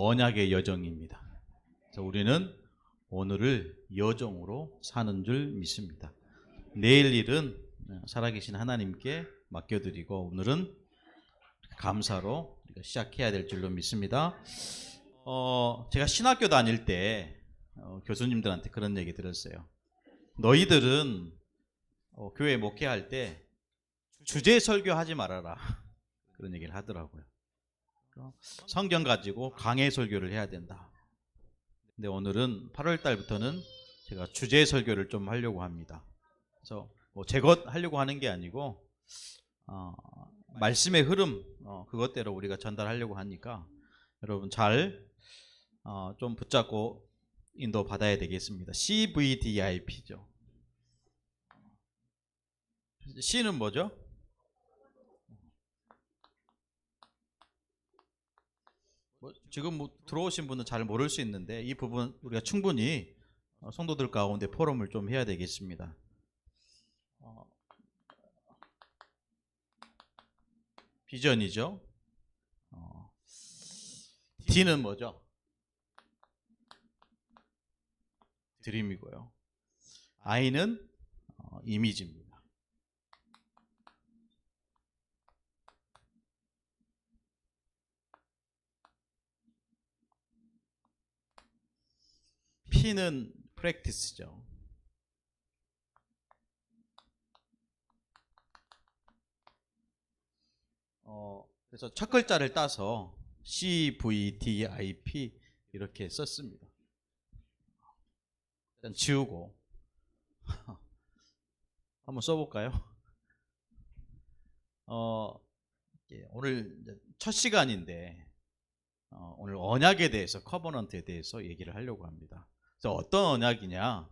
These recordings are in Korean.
언약의 여정입니다. 그래서 우리는 오늘을 여정으로 사는 줄 믿습니다. 내일 일은 살아계신 하나님께 맡겨드리고 오늘은 감사로 우리가 시작해야 될 줄로 믿습니다. 제가 신학교 다닐 때 교수님들한테 그런 얘기 들었어요. 너희들은 교회 목회할 때 주제 설교하지 말아라, 그런 얘기를 하더라고요. 성경 가지고 강해 설교를 해야 된다. 근데 오늘은 8월 달부터는 제가 주제 설교를 좀 하려고 합니다. 그래서 제 것 하려고 하는 게 아니고 말씀의 흐름 그것대로 우리가 전달하려고 하니까 여러분 잘 좀 붙잡고 인도 받아야 되겠습니다. CVDIP죠. C는 뭐죠? 지금 들어오신 분은 잘 모를 수 있는데 이 부분 우리가 충분히 성도들 가운데 포럼을 좀 해야 되겠습니다. 비전이죠. D는 뭐죠? 드림이고요. I는 이미지입니다. P는 프랙티스죠. 그래서 첫 글자를 따서 CVDIP 이렇게 썼습니다. 일단 지우고 한번 써볼까요? 오늘 첫 시간인데 오늘 언약에 대해서, 커버넌트에 대해서 얘기를 하려고 합니다. 그래서 어떤 언약이냐?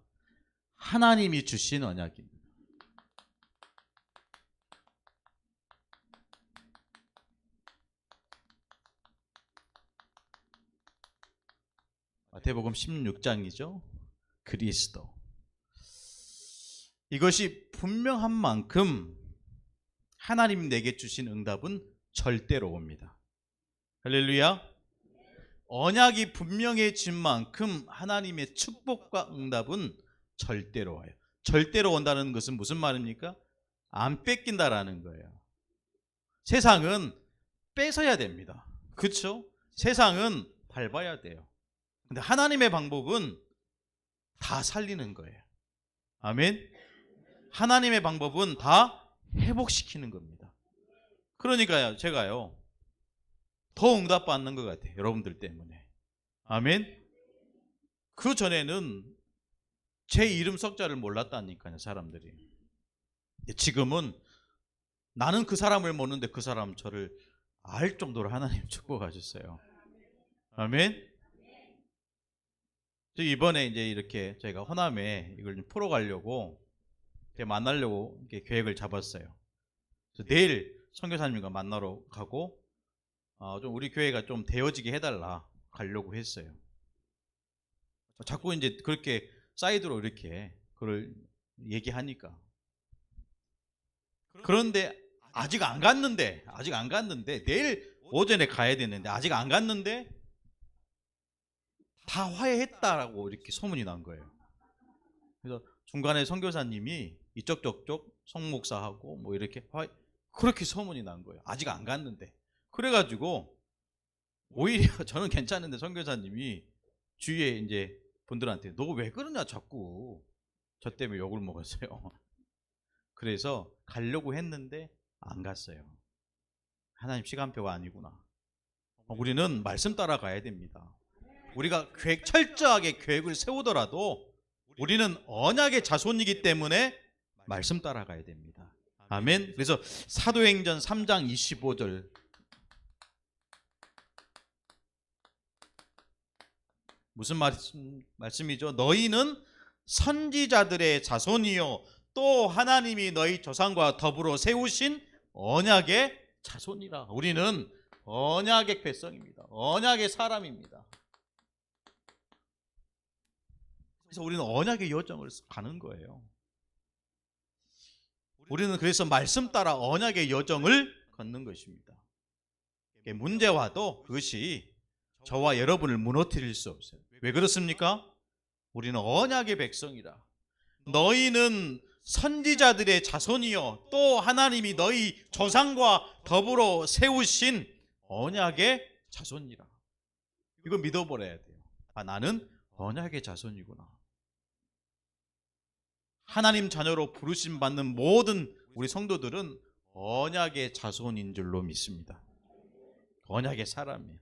하나님이 주신 언약입니다. 마태복음 16장이죠. 그리스도. 이것이 분명한 만큼 하나님 내게 주신 응답은 절대로 옵니다. 할렐루야. 언약이 분명해진 만큼 하나님의 축복과 응답은 절대로 와요. 절대로 온다는 것은 무슨 말입니까? 안 뺏긴다라는 거예요. 세상은 뺏어야 됩니다. 그렇죠? 세상은 밟아야 돼요. 근데 하나님의 방법은 다 살리는 거예요. 아멘. 하나님의 방법은 다 회복시키는 겁니다. 그러니까요, 제가요 더 응답받는 것 같아요. 여러분들 때문에. 아멘. 그 전에는 제 이름 석자를 몰랐다니까요, 사람들이. 지금은 나는 그 사람을 모르는데 그 사람 저를 알 정도로 하나님 축복하셨어요. 아멘. 이번에 이제 이렇게 저희가 호남에 이걸 좀 풀어가려고 만나려고 이렇게 계획을 잡았어요. 그래서 내일 선교사님과 만나러 가고 좀 우리 교회가 좀 되어지게 해달라 가려고 했어요. 자꾸 이제 그렇게 사이드로 이렇게 그걸 얘기하니까. 그런데 아직 안 갔는데 내일 오전에 가야 되는데 아직 안 갔는데 다 화해했다라고 이렇게 소문이 난 거예요. 그래서 중간에 선교사님이 이쪽 저쪽 성목사하고 뭐 이렇게 그렇게 소문이 난 거예요. 아직 안 갔는데. 그래가지고 오히려 저는 괜찮은데 선교사님이 주위에 이제 분들한테 너 왜 그러냐 자꾸 저 때문에 욕을 먹었어요. 그래서 가려고 했는데 안 갔어요. 하나님 시간표가 아니구나. 우리는 말씀 따라가야 됩니다. 우리가 철저하게 계획을 세우더라도 우리는 언약의 자손이기 때문에 말씀 따라가야 됩니다. 아멘. 그래서 사도행전 3장 25절 무슨 말씀이죠? 너희는 선지자들의 자손이요 또 하나님이 너희 조상과 더불어 세우신 언약의 자손이라. 우리는 언약의 백성입니다. 언약의 사람입니다. 그래서 우리는 언약의 여정을 가는 거예요. 우리는 그래서 말씀 따라 언약의 여정을 걷는 것입니다. 문제 와도 그것이 저와 여러분을 무너뜨릴 수 없어요. 왜 그렇습니까? 우리는 언약의 백성이라. 너희는 선지자들의 자손이요 또 하나님이 너희 조상과 더불어 세우신 언약의 자손이라. 이거 믿어버려야 돼요. 아, 나는 언약의 자손이구나. 하나님 자녀로 부르심 받는 모든 우리 성도들은 언약의 자손인 줄로 믿습니다. 언약의 사람이에요.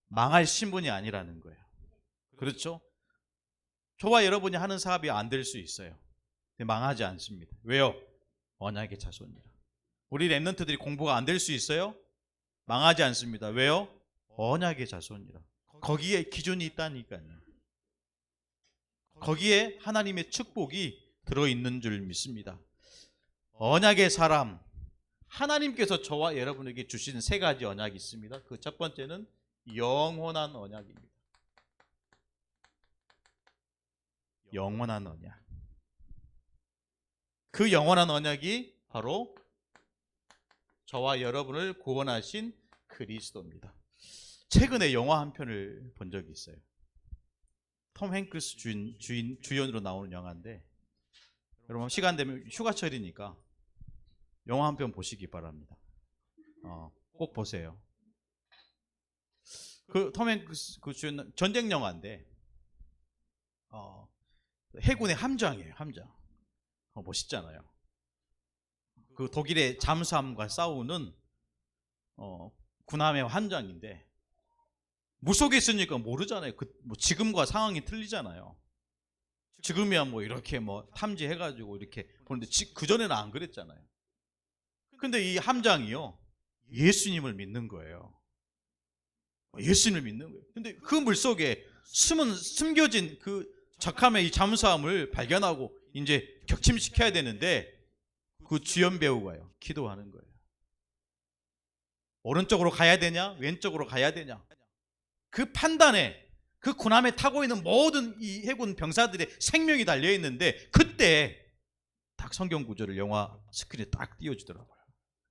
망할 신분이 아니라는 거예요. 그렇죠? 저와 여러분이 하는 사업이 안 될 수 있어요. 근데 망하지 않습니다. 왜요? 언약의 자손이라. 우리 랩런트들이 공부가 안 될 수 있어요? 망하지 않습니다. 왜요? 언약의 자손이라. 거기에 기준이 있다니까요. 거기에 하나님의 축복이 들어있는 줄 믿습니다. 언약의 사람, 하나님께서 저와 여러분에게 주신 세 가지 언약이 있습니다. 그 첫 번째는 영원한 언약입니다. 영원한 언약. 그 영원한 언약이 바로 저와 여러분을 구원하신 그리스도입니다. 최근에 영화 한 편을 본 적이 있어요. 톰 행크스 주연으로 나오는 영화인데, 여러분 시간 되면 휴가철이니까 영화 한 편 보시기 바랍니다. 꼭 보세요. 그 톰 행크스 그 주연 전쟁 영화인데 해군의 함장이에요. 함장. 멋있잖아요. 그 독일의 잠수함과 싸우는 군함의 함장인데 물속에 있으니까 모르잖아요. 뭐 지금과 상황이 틀리잖아요. 지금이야 뭐 이렇게 뭐 탐지해가지고 이렇게 보는데 그 전에는 안 그랬잖아요. 근데 이 함장이요 예수님을 믿는 거예요. 예수님을 믿는 거예요. 근데 그 물속에 숨겨진 그 적함의 이 잠수함을 발견하고 이제 격침시켜야 되는데 그 주연 배우가요 기도하는 거예요. 오른쪽으로 가야 되냐 왼쪽으로 가야 되냐, 그 판단에 그 군함에 타고 있는 모든 이 해군 병사들의 생명이 달려 있는데 그때 딱 성경 구절을 영화 스크린에 딱 띄워주더라고요.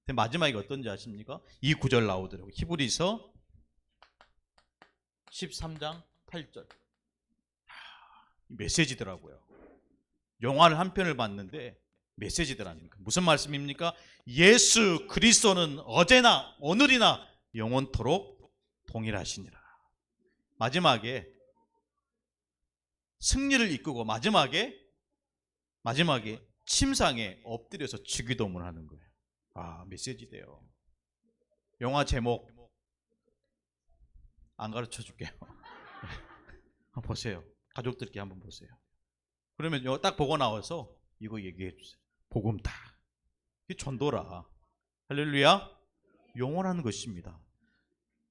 근데 마지막에 어떤지 아십니까? 이 구절 나오더라고요. 히브리서 13장 8절. 메시지더라고요. 영화를 한 편을 봤는데 메시지더라니까. 무슨 말씀입니까? 예수 그리스도는 어제나 오늘이나 영원토록 동일하시니라. 마지막에 승리를 이끌고 마지막에 침상에 엎드려서 주기도문을 하는 거예요. 아, 메시지돼요. 영화 제목 안 가르쳐 줄게요. 한번 보세요. 가족들끼리 한번 보세요. 그러면 딱 보고 나와서 이거 얘기해 주세요. 복음다. 이게 전도라. 할렐루야. 영원한 것입니다.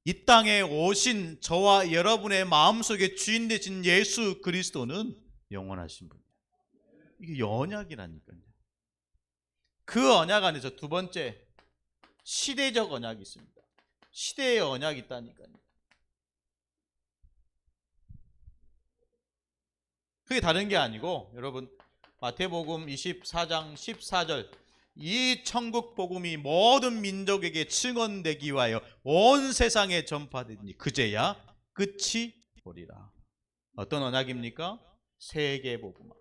이 땅에 오신 저와 여러분의 마음속에 주인 되신 예수 그리스도는 영원하신 분이에요. 이게 언약이라니까요. 그 언약 안에서 두 번째 시대적 언약이 있습니다. 시대의 언약이 있다니까요. 그게 다른 게 아니고 여러분 마태복음 24장 14절, 이 천국 복음이 모든 민족에게 증언되기 위하여 온 세상에 전파되니 그제야 끝이 보리라. 어떤 언약입니까? 세계 복음화.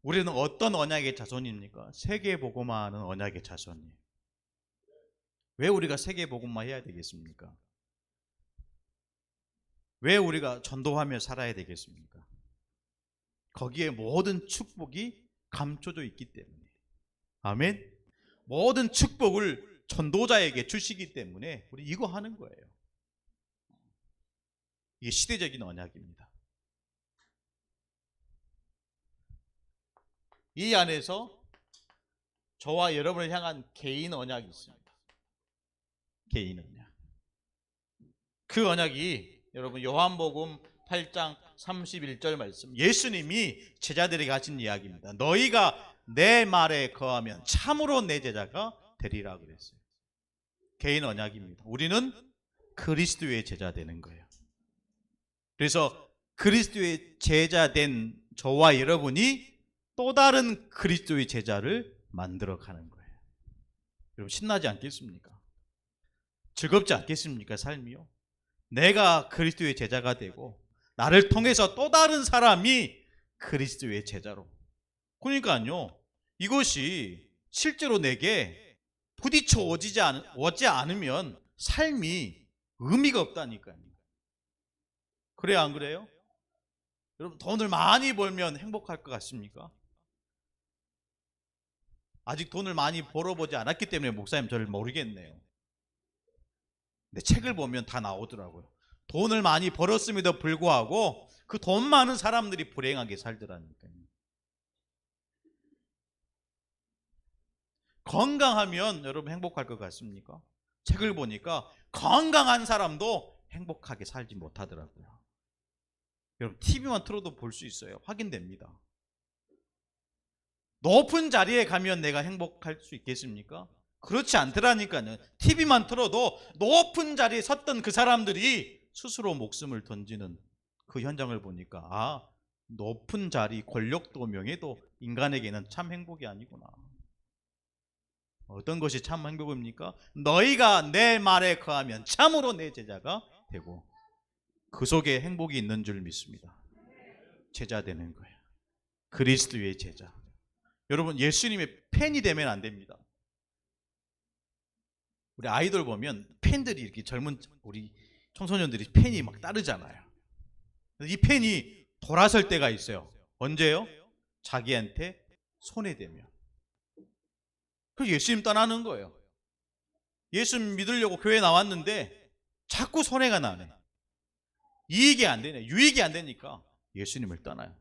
우리는 어떤 언약의 자손입니까? 세계 복음화하는 언약의 자손이에요. 왜 우리가 세계 복음화 해야 되겠습니까? 왜 우리가 전도하며 살아야 되겠습니까? 거기에 모든 축복이 감춰져 있기 때문에. 아멘. 모든 축복을 전도자에게 주시기 때문에 우리 이거 하는 거예요. 이게 시대적인 언약입니다. 이 안에서 저와 여러분을 향한 개인 언약이 있습니다. 개인 언약. 그 언약이 여러분 요한복음 8장 31절 말씀, 예수님이 제자들에게 하신 이야기입니다. 너희가 내 말에 거하면 참으로 내 제자가 되리라 그랬어요. 개인 언약입니다. 우리는 그리스도의 제자 되는 거예요. 그래서 그리스도의 제자 된 저와 여러분이 또 다른 그리스도의 제자를 만들어가는 거예요. 여러분 신나지 않겠습니까? 즐겁지 않겠습니까? 삶이요. 내가 그리스도의 제자가 되고 나를 통해서 또 다른 사람이 그리스도의 제자로. 그러니까요, 이것이 실제로 내게 부딪혀 오지 않으면 삶이 의미가 없다니까요. 그래요, 안 그래요? 여러분 돈을 많이 벌면 행복할 것 같습니까? 아직 돈을 많이 벌어보지 않았기 때문에 목사님 저를 모르겠네요. 근데 책을 보면 다 나오더라고요. 돈을 많이 벌었음에도 불구하고 그 돈 많은 사람들이 불행하게 살더라니까요. 건강하면 여러분 행복할 것 같습니까? 책을 보니까 건강한 사람도 행복하게 살지 못하더라고요. 여러분 TV만 틀어도 볼 수 있어요. 확인됩니다. 높은 자리에 가면 내가 행복할 수 있겠습니까? 그렇지 않더라니까요. TV만 틀어도 높은 자리에 섰던 그 사람들이 스스로 목숨을 던지는 그 현장을 보니까 높은 자리, 권력도 명예도 인간에게는 참 행복이 아니구나. 어떤 것이 참 행복입니까? 너희가 내 말에 거하면 참으로 내 제자가 되고 그 속에 행복이 있는 줄 믿습니다. 제자 되는 거예요. 그리스도의 제자. 여러분 예수님의 팬이 되면 안 됩니다. 우리 아이돌 보면 팬들이 이렇게 젊은 우리 청소년들이 팬이 막 따르잖아요. 이 팬이 돌아설 때가 있어요. 언제요? 자기한테 손해되면. 그래서 예수님 떠나는 거예요. 예수 믿으려고 교회 나왔는데 자꾸 손해가 나네. 이익이 안 되네. 유익이 안 되니까 예수님을 떠나요.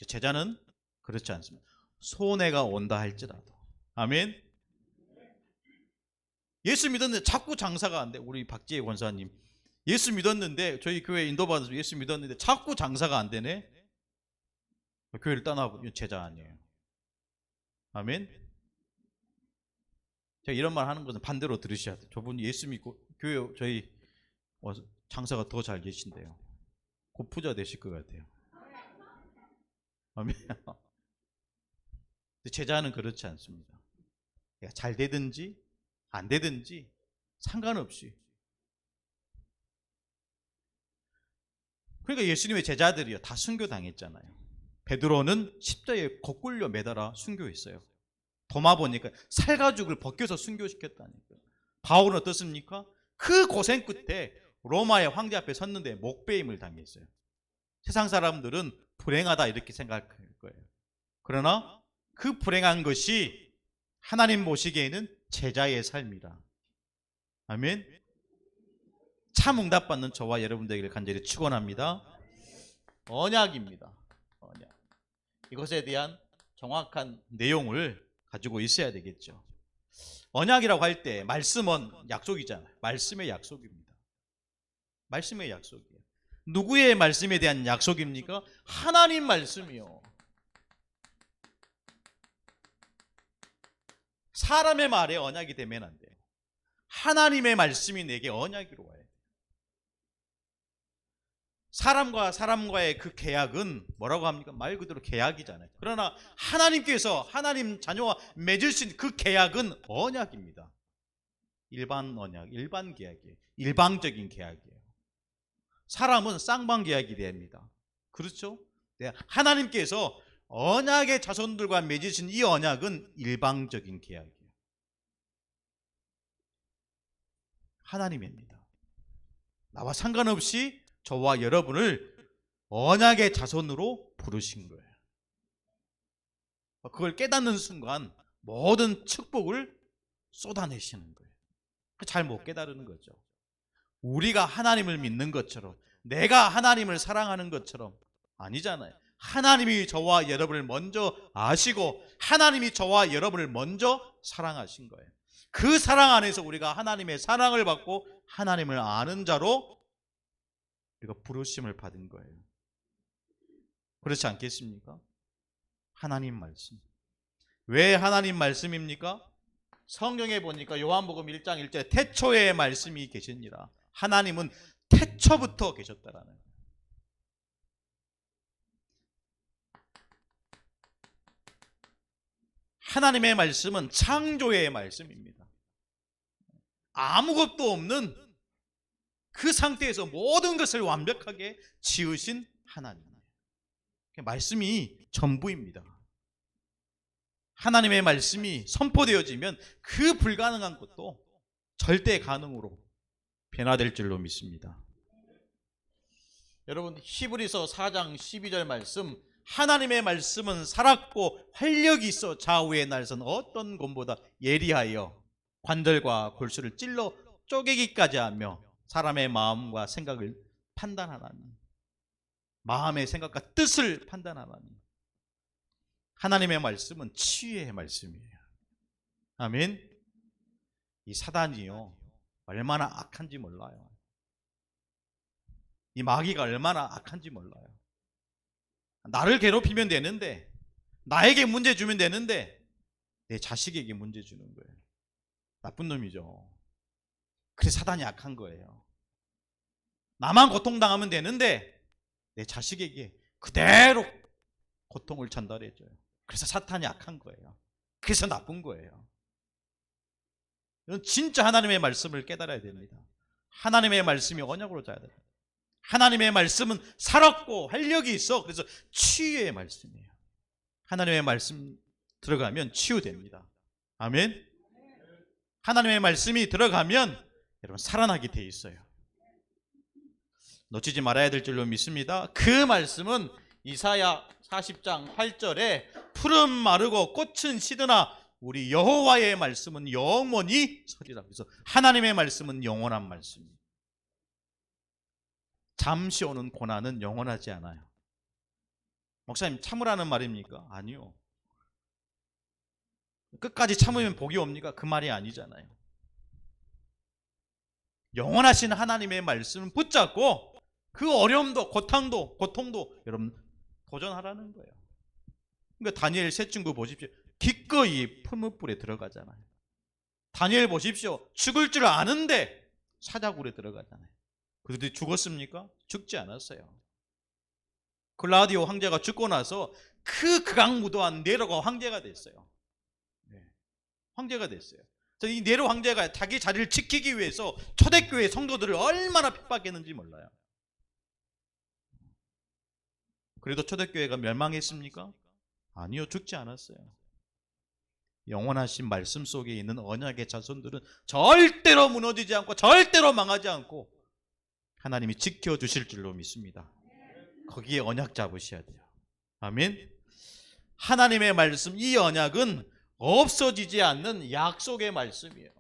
제자는 그렇지 않습니다. 손해가 온다 할지라도. 아멘. 예수 믿었는데 자꾸 장사가 안 돼. 우리 박지혜 권사님 예수 믿었는데 저희 교회 인도받아서 예수 믿었는데 자꾸 장사가 안 되네. 교회를 떠나고 제자 아니에요. 아멘. 제가 이런 말 하는 것은 반대로 들으셔야 돼요. 저분 예수 믿고 교회 저희 장사가 더 잘 계신데요. 곧 부자 되실 것 같아요. 아멘. 제자는 그렇지 않습니다. 잘 되든지 안 되든지 상관없이. 그러니까 예수님의 제자들이요 다 순교당했잖아요. 베드로는 십자가에 거꾸로 매달아 순교했어요. 도마 보니까 살가죽을 벗겨서 순교시켰다니까요. 바울은 어떻습니까? 그 고생 끝에 로마의 황제 앞에 섰는데 목배임을 당했어요. 세상 사람들은 불행하다 이렇게 생각할 거예요. 그러나 그 불행한 것이 하나님 보시기에는 제자의 삶이라. 아멘. 참 응답받는 저와 여러분들에게 간절히 축원합니다. 언약입니다. 언약. 이것에 대한 정확한 내용을 가지고 있어야 되겠죠. 언약이라고 할 때 말씀은 약속이잖아요. 말씀의 약속입니다. 말씀의 약속이에요. 누구의 말씀에 대한 약속입니까? 하나님 말씀이요. 사람의 말에 언약이 되면 안 돼요. 하나님의 말씀이 내게 언약으로 와야 돼요. 사람과 사람과의 그 계약은 뭐라고 합니까? 말 그대로 계약이잖아요. 그러나 하나님께서 하나님 자녀와 맺을 수 있는 그 계약은 언약입니다. 일반 언약, 일반 계약이에요. 일방적인 계약이에요. 사람은 쌍방 계약이 됩니다. 그렇죠? 네, 하나님께서 언약의 자손들과 맺으신 이 언약은 일방적인 계약이에요. 하나님입니다. 나와 상관없이 저와 여러분을 언약의 자손으로 부르신 거예요. 그걸 깨닫는 순간 모든 축복을 쏟아내시는 거예요. 잘 못 깨달은 거죠. 우리가 하나님을 믿는 것처럼 내가 하나님을 사랑하는 것처럼 아니잖아요. 하나님이 저와 여러분을 먼저 아시고 하나님이 저와 여러분을 먼저 사랑하신 거예요. 그 사랑 안에서 우리가 하나님의 사랑을 받고 하나님을 아는 자로 우리가 부르심을 받은 거예요. 그렇지 않겠습니까? 하나님 말씀. 왜 하나님 말씀입니까? 성경에 보니까 요한복음 1장 1절에 태초에 말씀이 계시니라. 하나님은 태초부터 계셨다라는 거예요. 하나님의 말씀은 창조의 말씀입니다. 아무것도 없는 그 상태에서 모든 것을 완벽하게 지으신 하나님. 말씀이 전부입니다. 하나님의 말씀이 선포되어지면 그 불가능한 것도 절대 가능으로 변화될 줄로 믿습니다. 여러분, 히브리서 4장 12절 말씀, 하나님의 말씀은 살았고 활력이 있어 좌우의 날선 어떤 곰보다 예리하여 관절과 골수를 찔러 쪼개기까지 하며 사람의 마음과 생각을 판단하나니, 마음의 생각과 뜻을 판단하나니. 하나님의 말씀은 치유의 말씀이에요. 아멘. 이 사단이요, 얼마나 악한지 몰라요. 이 마귀가 얼마나 악한지 몰라요. 나를 괴롭히면 되는데, 나에게 문제 주면 되는데 내 자식에게 문제 주는 거예요. 나쁜 놈이죠. 그래서 사단이 악한 거예요. 나만 고통당하면 되는데 내 자식에게 그대로 고통을 전달해줘요. 그래서 사탄이 악한 거예요. 그래서 나쁜 거예요. 이건 진짜 하나님의 말씀을 깨달아야 됩니다. 하나님의 말씀이 언약으로 자야 돼요. 하나님의 말씀은 살았고 활력이 있어. 그래서 치유의 말씀이에요. 하나님의 말씀 들어가면 치유됩니다. 아멘. 하나님의 말씀이 들어가면 여러분 살아나게 돼 있어요. 놓치지 말아야 될 줄로 믿습니다. 그 말씀은 이사야 40장 8절에 풀은 마르고 꽃은 시드나 우리 여호와의 말씀은 영원히 서리라. 그래서 하나님의 말씀은 영원한 말씀입니다. 잠시 오는 고난은 영원하지 않아요. 목사님, 참으라는 말입니까? 아니요. 끝까지 참으면 복이 옵니까? 그 말이 아니잖아요. 영원하신 하나님의 말씀을 붙잡고 그 어려움도 고통도 여러분 도전하라는 거예요. 그러니까 다니엘 세 친구 보십시오. 기꺼이 풀무불에 들어가잖아요. 다니엘 보십시오. 죽을 줄 아는데 사자굴에 들어가잖아요. 그들이 죽었습니까? 죽지 않았어요. 글라디오 황제가 죽고 나서 그 극악무도한 네로가 황제가 됐어요. 네. 황제가 됐어요. 이 네로 황제가 자기 자리를 지키기 위해서 초대교회 성도들을 얼마나 핍박했는지 몰라요. 그래도 초대교회가 멸망했습니까? 아니요, 죽지 않았어요. 영원하신 말씀 속에 있는 언약의 자손들은 절대로 무너지지 않고 절대로 망하지 않고 하나님이 지켜주실 줄로 믿습니다. 거기에 언약 잡으셔야 돼요. 아멘. 하나님의 말씀, 이 언약은 없어지지 않는 약속의 말씀이에요.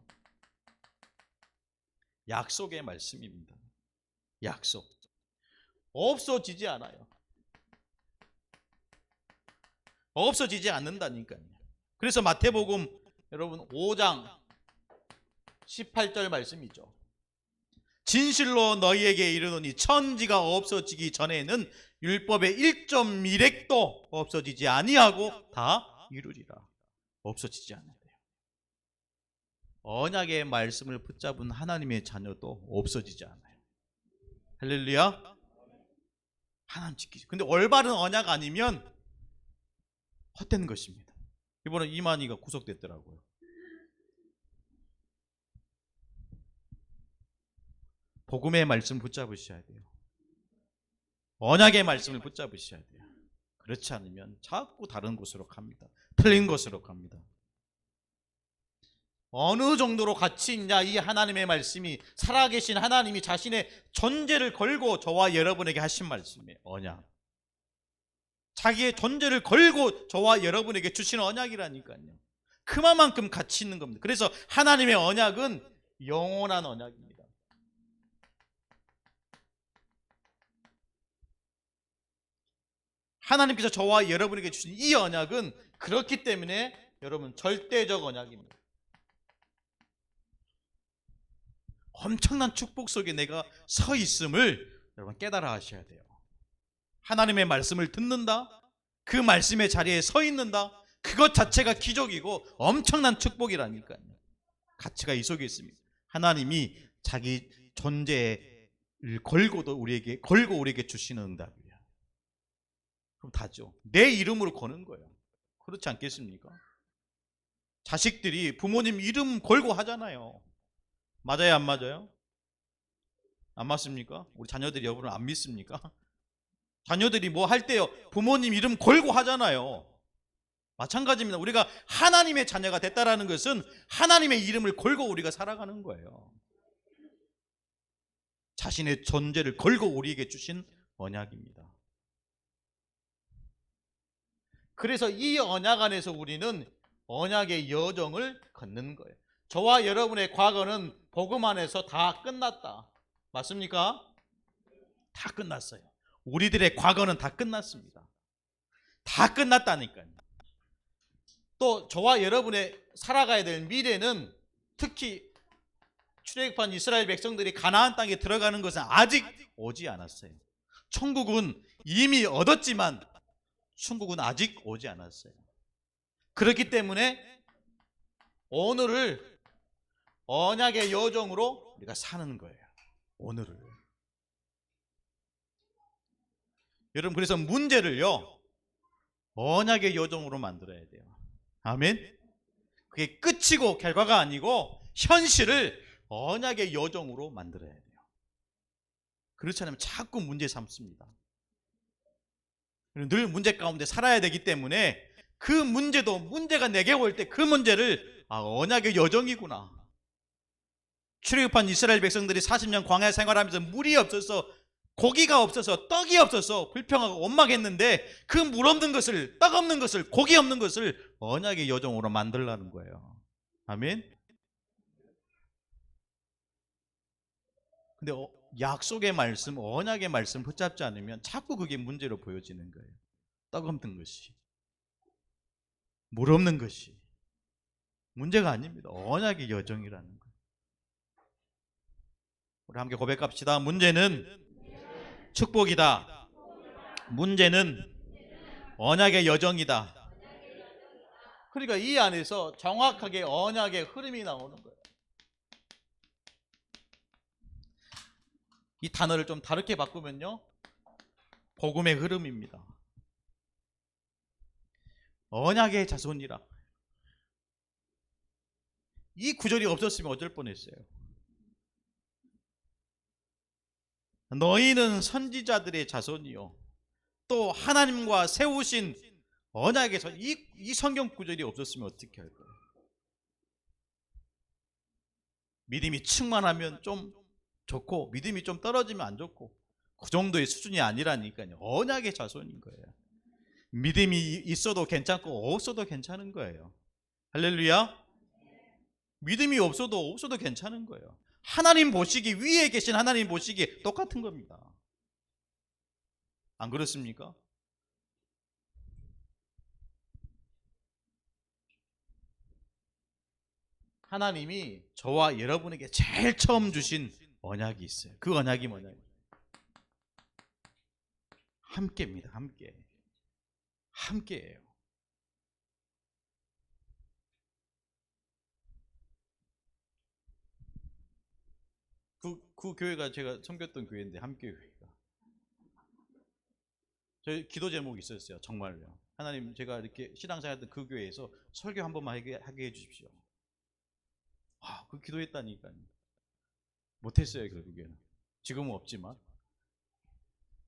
약속의 말씀입니다. 약속. 없어지지 않아요. 없어지지 않는다니까요. 그래서 마태복음 여러분 5장 18절 말씀이죠. 진실로 너희에게 이르노니 천지가 없어지기 전에는 율법의 1.1획도 없어지지 아니하고 다 이루리라. 없어지지 않는데요. 언약의 말씀을 붙잡은 하나님의 자녀도 없어지지 않아요. 할렐루야. 하나님 지키지. 근데 올바른 언약 아니면 헛된 것입니다. 이번에 이만희가 구속됐더라고요. 복음의 말씀 붙잡으셔야 돼요. 언약의 말씀을 붙잡으셔야 돼요. 그렇지 않으면 자꾸 다른 곳으로 갑니다. 틀린 곳으로 갑니다. 어느 정도로 가치 있냐, 이 하나님의 말씀이, 살아계신 하나님이 자신의 존재를 걸고 저와 여러분에게 하신 말씀이에요. 언약. 자기의 존재를 걸고 저와 여러분에게 주신 언약이라니까요. 그만큼 가치 있는 겁니다. 그래서 하나님의 언약은 영원한 언약입니다. 하나님께서 저와 여러분에게 주신 이 언약은 그렇기 때문에 여러분 절대적 언약입니다. 엄청난 축복 속에 내가 서 있음을 여러분 깨달아 하셔야 돼요. 하나님의 말씀을 듣는다, 그 말씀의 자리에 서 있는다, 그것 자체가 기적이고 엄청난 축복이라니까요. 가치가 이 속에 있습니다. 하나님이 자기 존재를 걸고 우리에게 주시는 응답이에요. 그럼 다죠. 내 이름으로 거는 거예요. 그렇지 않겠습니까? 자식들이 부모님 이름 걸고 하잖아요. 맞아요, 안 맞아요? 안 맞습니까? 우리 자녀들이 여러분을 안 믿습니까? 자녀들이 뭐 할 때요, 부모님 이름 걸고 하잖아요. 마찬가지입니다. 우리가 하나님의 자녀가 됐다라는 것은 하나님의 이름을 걸고 우리가 살아가는 거예요. 자신의 존재를 걸고 우리에게 주신 언약입니다. 그래서 이 언약 안에서 우리는 언약의 여정을 걷는 거예요. 저와 여러분의 과거는 복음 안에서 다 끝났다. 맞습니까? 다 끝났어요. 우리들의 과거는 다 끝났습니다. 다 끝났다니까요. 또 저와 여러분의 살아가야 될 미래는, 특히 출애굽한 이스라엘 백성들이 가나안 땅에 들어가는 것은 아직 오지 않았어요. 천국은 이미 얻었지만 천국은 아직 오지 않았어요. 그렇기 때문에 오늘을 언약의 여정으로 우리가 사는 거예요. 오늘을. 여러분, 그래서 문제를요, 언약의 여정으로 만들어야 돼요. 아멘. 그게 끝이고 결과가 아니고 현실을 언약의 여정으로 만들어야 돼요. 그렇지 않으면 자꾸 문제 삼습니다. 늘 문제 가운데 살아야 되기 때문에 그 문제도, 문제가 내게 올 때 그 문제를 언약의 여정이구나. 출애굽한 이스라엘 백성들이 40년 광야 생활하면서 물이 없어서, 고기가 없어서, 떡이 없어서 불평하고 원망했는데 그 물 없는 것을, 떡 없는 것을, 고기 없는 것을 언약의 여정으로 만들라는 거예요. 아멘. 근데 약속의 말씀, 언약의 말씀 붙잡지 않으면 자꾸 그게 문제로 보여지는 거예요. 떡 없는 것이, 물 없는 것이 문제가 아닙니다. 언약의 여정이라는 거예요. 우리 함께 고백합시다. 문제는 축복이다. 문제는 언약의 여정이다. 그러니까 이 안에서 정확하게 언약의 흐름이 나오는 거예요. 이 단어를 좀 다르게 바꾸면요, 복음의 흐름입니다. 언약의 자손이라. 이 구절이 없었으면 어쩔 뻔했어요. 너희는 선지자들의 자손이요, 또 하나님과 세우신 언약의 자손. 이 성경 구절이 없었으면 어떻게 할 거예요? 믿음이 충만하면 좀 좋고 믿음이 좀 떨어지면 안 좋고, 그 정도의 수준이 아니라니까요. 언약의 자손인 거예요. 믿음이 있어도 괜찮고 없어도 괜찮은 거예요. 할렐루야. 믿음이 없어도 괜찮은 거예요. 하나님 보시기, 위에 계신 하나님 보시기 똑같은 겁니다. 안 그렇습니까? 하나님이 저와 여러분에게 제일 처음 주신 언약이 있어요. 그 언약이 뭐냐면 함께입니다. 함께예요. 그 교회가 제가 섬겼던 교회인데, 함께교회가. 저희 기도 제목이 있었어요. 정말요. 하나님, 제가 이렇게 신앙생활 했던 그 교회에서 설교 한 번만 하게 해주십시오. 그 기도했다니까요. 못했어요, 결국에는. 지금은 없지만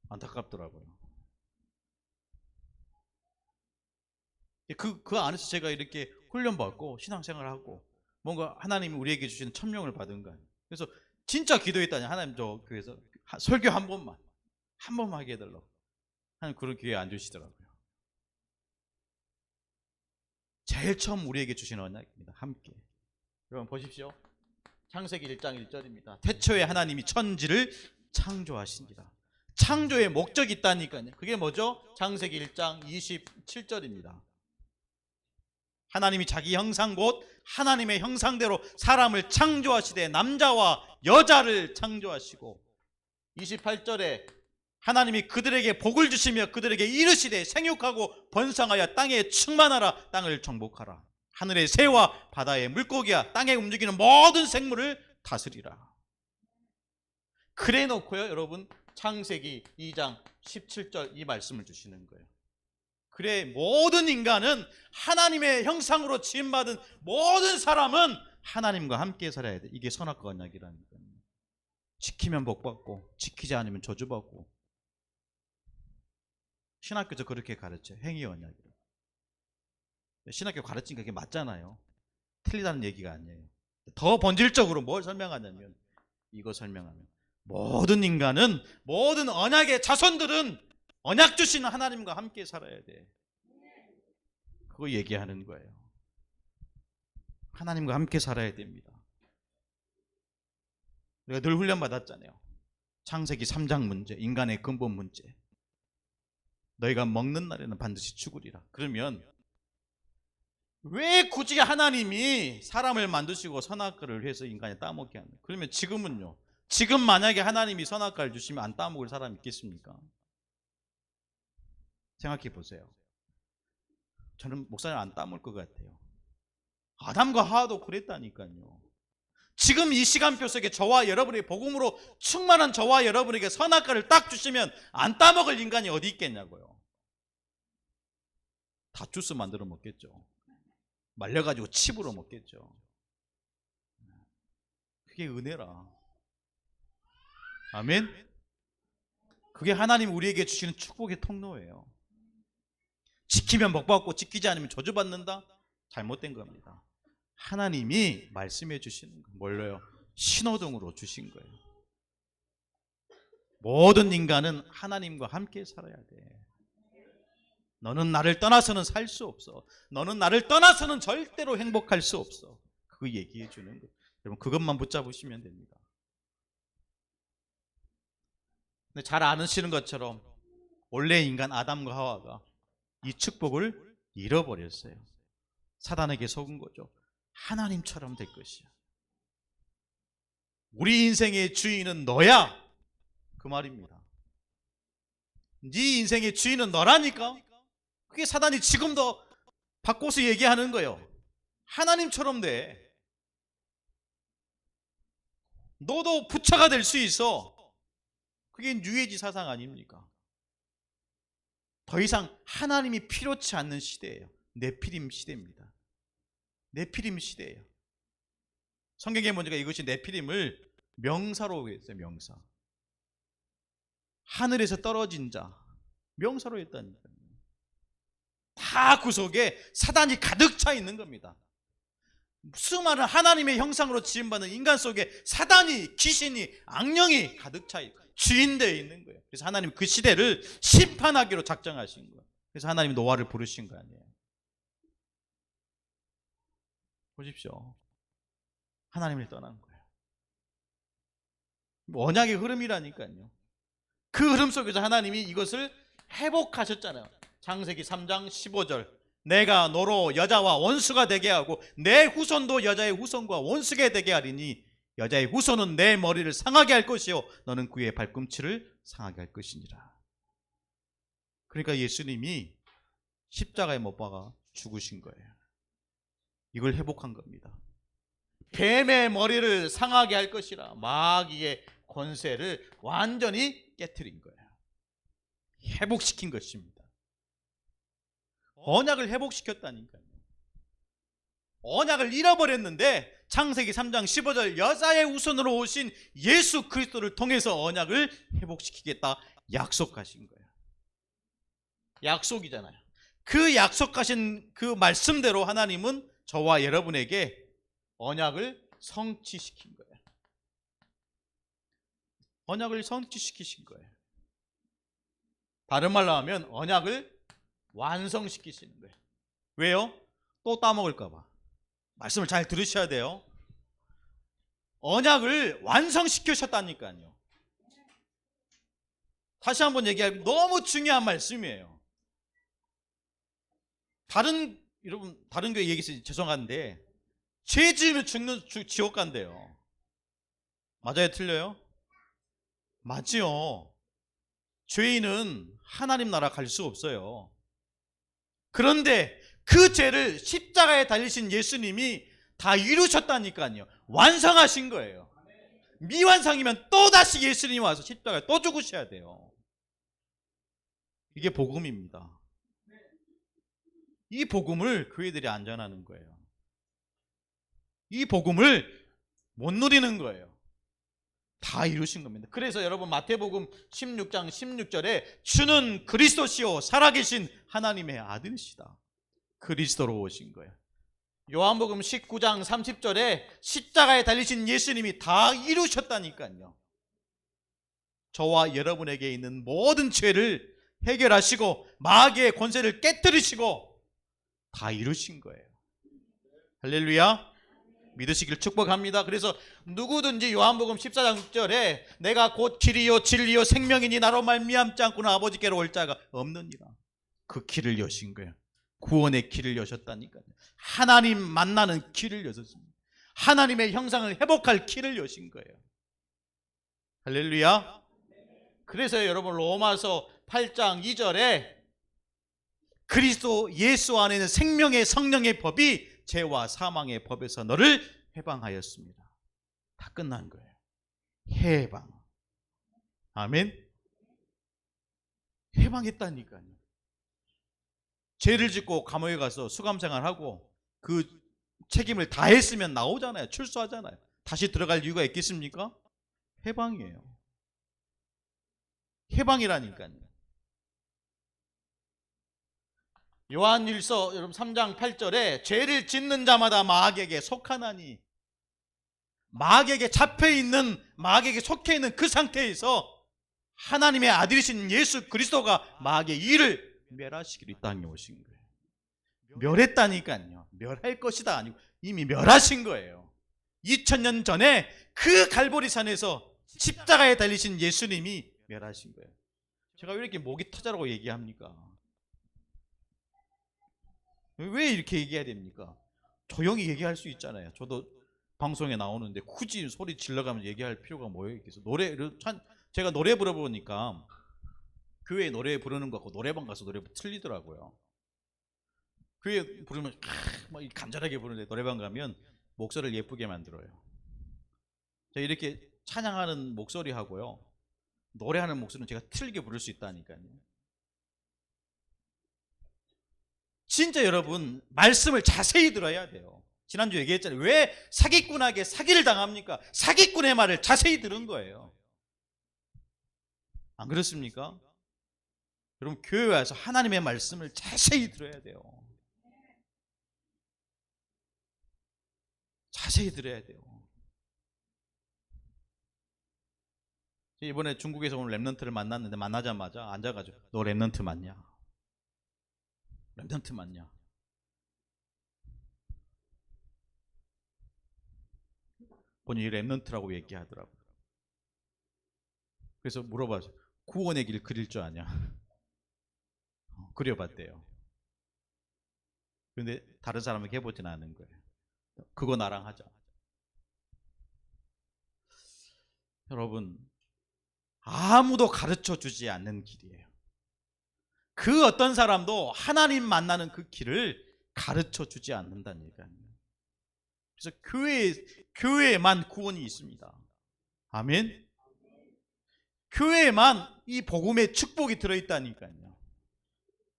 안타깝더라고요. 그 안에서 제가 이렇게 훈련받고 신앙생활하고 뭔가 하나님이 우리에게 주시는 천명을 받은 거예요. 그래서 진짜 기도했다니, 하나님 저 교회에서 설교 한 번만 하게 해달라고. 하나님 그런 기회 안 주시더라고요. 제일 처음 우리에게 주신 언약입니다. 함께. 여러분 보십시오. 창세기 1장 1절입니다. 태초에 하나님이 천지를 창조하시니라. 창조의 목적이 있다니까요. 그게 뭐죠? 창세기 1장 27절입니다. 하나님이 자기 형상 곧 하나님의 형상대로 사람을 창조하시되 남자와 여자를 창조하시고, 28절에 하나님이 그들에게 복을 주시며 그들에게 이르시되 생육하고 번성하여 땅에 충만하라. 땅을 정복하라. 하늘의 새와 바다의 물고기와 땅에 움직이는 모든 생물을 다스리라. 그래 놓고요, 여러분, 창세기 2장 17절 이 말씀을 주시는 거예요. 그래, 모든 인간은 하나님의 형상으로 지음받은 모든 사람은 하나님과 함께 살아야 돼. 이게 선악과 언약이라니까요. 지키면 복받고 지키지 않으면 저주받고. 신학교에서 그렇게 가르쳐. 행위 언약이라고. 신학교 가르치니까 그게 맞잖아요. 틀리다는 얘기가 아니에요. 더 본질적으로 뭘 설명하냐면, 이거 설명하면 모든 인간은, 모든 언약의 자손들은 언약 주신 하나님과 함께 살아야 돼. 그거 얘기하는 거예요. 하나님과 함께 살아야 됩니다. 우리가 늘 훈련받았잖아요. 창세기 3장 문제, 인간의 근본 문제. 너희가 먹는 날에는 반드시 죽으리라. 그러면 왜 굳이 하나님이 사람을 만드시고 선악과를 해서 인간이 따먹게 하는? 그러면 지금은요, 지금 만약에 하나님이 선악과를 주시면 안 따먹을 사람 있겠습니까? 생각해 보세요. 저는 목사님 안 따먹을 것 같아요. 아담과 하와도 그랬다니까요. 지금 이 시간표 속에 저와 여러분의 복음으로 충만한 저와 여러분에게 선악과를 딱 주시면 안 따먹을 인간이 어디 있겠냐고요. 다 주스 만들어 먹겠죠. 말려가지고 칩으로 먹겠죠. 그게 은혜라. 아멘. 그게 하나님 우리에게 주시는 축복의 통로예요. 지키면 복받고 지키지 않으면 저주받는다? 잘못된 겁니다. 하나님이 말씀해 주시는 거 뭘로요? 신호등으로 주신 거예요. 모든 인간은 하나님과 함께 살아야 돼. 너는 나를 떠나서는 살 수 없어. 너는 나를 떠나서는 절대로 행복할 수 없어. 그거 얘기해 주는 거예요. 여러분, 그것만 붙잡으시면 됩니다. 근데 잘 아시는 것처럼 원래 인간 아담과 하와가 이 축복을 잃어버렸어요. 사단에게 속은 거죠. 하나님처럼 될 것이야. 우리 인생의 주인은 너야. 그 말입니다. 네 인생의 주인은 너라니까. 그게 사단이 지금도 바꿔서 얘기하는 거예요. 하나님처럼 돼. 너도 부처가 될 수 있어. 그게 뉴에이지 사상 아닙니까? 더 이상 하나님이 필요치 않는 시대예요. 네피림 시대입니다. 네피림 시대예요. 성경에 보니까 이것이 네피림을 명사로 했어요. 명사. 하늘에서 떨어진 자, 명사로 했다니까요. 다 그 속에 사단이 가득 차 있는 겁니다. 수많은 하나님의 형상으로 지음받은 인간 속에 사단이, 귀신이, 악령이 가득 차 있고 주인되어 있는 거예요. 그래서 하나님 그 시대를 심판하기로 작정하신 거예요. 그래서 하나님 노아를 부르신 거 아니에요. 보십시오. 하나님을 떠난 거예요. 언약의 흐름이라니까요. 그 흐름 속에서 하나님이 이것을 회복하셨잖아요. 창세기 3장 15절. 내가 너로 여자와 원수가 되게 하고 내 후손도 여자의 후손과 원수가 되게 하리니 여자의 후손은 내 머리를 상하게 할 것이요 너는 그의 발꿈치를 상하게 할 것이니라. 그러니까 예수님이 십자가에 못 박아 죽으신 거예요. 이걸 회복한 겁니다. 뱀의 머리를 상하게 할 것이라. 마귀의 권세를 완전히 깨트린 거예요. 회복시킨 것입니다. 언약을 회복시켰다니까요. 언약을 잃어버렸는데 창세기 3장 15절 여자의 후손으로 오신 예수 그리스도를 통해서 언약을 회복시키겠다 약속하신 거예요. 약속이잖아요. 그 약속하신 그 말씀대로 하나님은 저와 여러분에게 언약을 성취시킨 거예요. 언약을 성취시키신 거예요. 다른 말로 하면 언약을 완성시키시는 거예요. 왜요? 또 따먹을까 봐. 말씀을 잘 들으셔야 돼요. 언약을 완성시키셨다니까요. 다시 한번 얘기하면 너무 중요한 말씀이에요. 여러분 다른 교회 얘기해서 죄송한데 죄 지으면 죽는 지옥 간대요. 맞아요? 틀려요? 맞지요. 죄인은 하나님 나라 갈 수 없어요. 그런데 그 죄를 십자가에 달리신 예수님이 다 이루셨다니까요. 완성하신 거예요. 미완성이면 또다시 예수님이 와서 십자가에 또 죽으셔야 돼요. 이게 복음입니다. 이 복음을 그이들이 안 전하는 거예요. 이 복음을 못 누리는 거예요. 다 이루신 겁니다. 그래서 여러분 마태복음 16장 16절에 주는 그리스도시요 살아계신 하나님의 아들이시다. 그리스도로 오신 거예요. 요한복음 19장 30절에 십자가에 달리신 예수님이 다 이루셨다니까요. 저와 여러분에게 있는 모든 죄를 해결하시고 마귀의 권세를 깨뜨리시고 다 이루신 거예요. 할렐루야. 믿으시길 축복합니다. 그래서 누구든지 요한복음 14장 6절에 내가 곧 길이요 진리요 생명이니 나로 말미암지 않고는 아버지께로 올 자가 없느니라. 그 길을 여신 거예요. 구원의 길을 여셨다니까요. 하나님 만나는 길을 여셨습니다. 하나님의 형상을 회복할 길을 여신 거예요. 할렐루야. 그래서 여러분 로마서 8장 2절에 그리스도 예수 안에 있는 생명의 성령의 법이 죄와 사망의 법에서 너를 해방하였습니다. 다 끝난 거예요. 해방. 아멘. 해방했다니까요. 죄를 짓고 감옥에 가서 수감생활하고 그 책임을 다 했으면 나오잖아요. 출소하잖아요. 다시 들어갈 이유가 있겠습니까? 해방이에요. 해방이라니까요. 요한일서 여러분 3장 8절에 죄를 짓는 자마다 마귀에게 속하나니, 마귀에게 잡혀있는, 마귀에게 속해있는 그 상태에서 하나님의 아들이신 예수 그리스도가 마귀의 일을 멸하시기로 이 땅에 오신 거예요. 멸했다니까요. 멸할 것이다 아니고 이미 멸하신 거예요. 2000년 전에 그 갈보리산에서 십자가에 달리신 예수님이 멸하신 거예요. 제가 왜 이렇게 목이 터져라고 얘기합니까? 왜 이렇게 얘기해야 됩니까? 조용히 얘기할 수 있잖아요. 저도 방송에 나오는데 굳이 소리 질러가면서 얘기할 필요가 뭐예요? 제가 노래 부르보니까 교회 노래 부르는 거 같고 노래방 가서 노래 틀리더라고요. 교회 부르면 막 간절하게 부르는데 노래방 가면 목소리를 예쁘게 만들어요. 제가 이렇게 찬양하는 목소리하고요, 노래하는 목소리는 제가 틀리게 부를 수 있다니까요. 진짜 여러분 말씀을 자세히 들어야 돼요. 지난주 얘기했잖아요. 왜 사기꾼에게 사기를 당합니까? 사기꾼의 말을 자세히 들은 거예요. 안 그렇습니까? 여러분 교회 와서 하나님의 말씀을 자세히 들어야 돼요. 자세히 들어야 돼요. 이번에 중국에서 오늘 랩런트를 만났는데 만나자마자 앉아가지고 너 랩런트 맞냐? 랩런트 맞냐? 본인이 랩런트라고 얘기하더라고요. 그래서 물어봐서 구원의 길 그릴 줄 아냐? 그려봤대요. 그런데 다른 사람에게 해보지는 않은 거예요. 그거 나랑 하자. 여러분 아무도 가르쳐 주지 않는 길이에요. 그 어떤 사람도 하나님 만나는 그 길을 가르쳐 주지 않는다니까요. 그래서 교회에만 구원이 있습니다. 아멘. 교회에만 이 복음의 축복이 들어있다니까요.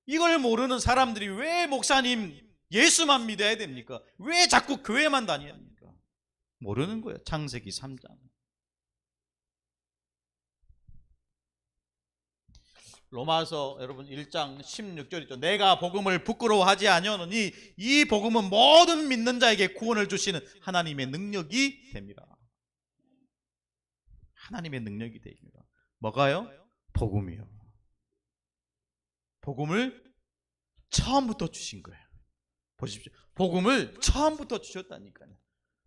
이걸 모르는 사람들이 왜 목사님 예수만 믿어야 됩니까? 왜 자꾸 교회만 다녀야 됩니까? 모르는 거예요. 창세기 3장. 로마서 여러분 1장 16절이죠. 내가 복음을 부끄러워하지 아니하노니 이 복음은 모든 믿는 자에게 구원을 주시는 하나님의 능력이 됩니다. 하나님의 능력이 됩니다. 뭐가요? 복음이요. 복음을 처음부터 주신 거예요. 보십시오. 복음을 처음부터 주셨다니까요.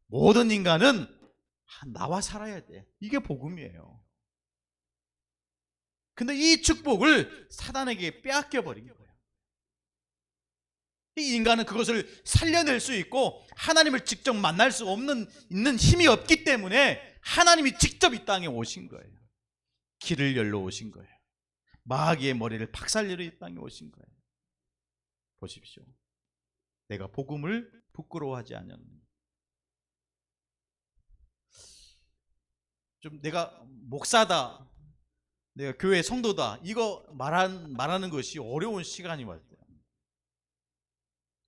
모든 인간은 나와 살아야 돼. 이게 복음이에요. 근데 이 축복을 사단에게 빼앗겨버린 거예요. 이 인간은 그것을 살려낼 수 있고 하나님을 직접 만날 수 있는 힘이 없기 때문에 하나님이 직접 이 땅에 오신 거예요. 길을 열러 오신 거예요. 마귀의 머리를 박살내러 이 땅에 오신 거예요. 보십시오. 내가 복음을 부끄러워하지 않았느냐. 좀 내가 목사다, 내가 교회 성도다, 이거 말하는 것이 어려운 시간이 왔어요.